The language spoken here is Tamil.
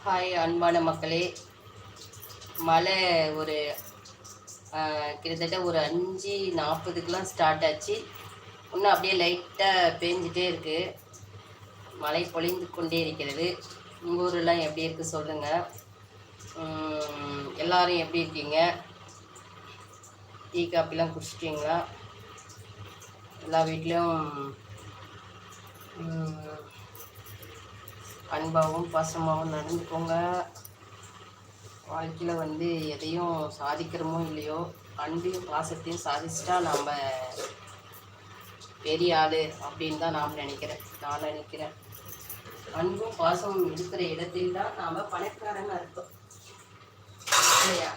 ஹாய் அன்பான மக்களே. மழை ஒரு கிட்டத்தட்ட ஒரு 5:40க்கெலாம் ஸ்டார்ட் ஆச்சு. இன்னும் அப்படியே லைட்டாக பேஞ்சிட்டே இருக்குது. மழை பொழிந்து கொண்டே இருக்கிறது. உங்கள் ஊரெலாம் எப்படி இருக்குது சொல்லுங்கள். எல்லோரும் எப்படி இருக்கீங்க? டீ காப்பிலாம் குடிச்சிட்டிங்களா? எல்லா வீட்லேயும் அன்பாகவும் பாசமாகவும் நடந்துக்கோங்க. வாழ்க்கையில் எதையும் சாதிக்கிறோமோ இல்லையோ, அன்பையும் பாசத்தையும் சாதிச்சிட்டா நாம் பெரிய ஆள் அப்படின்னு தான் நான் நினைக்கிறேன். அன்பும் பாசமும் இருக்கிற இடத்தில் தான் நாம் பணக்காரங்க அர்த்தம் இல்லையா?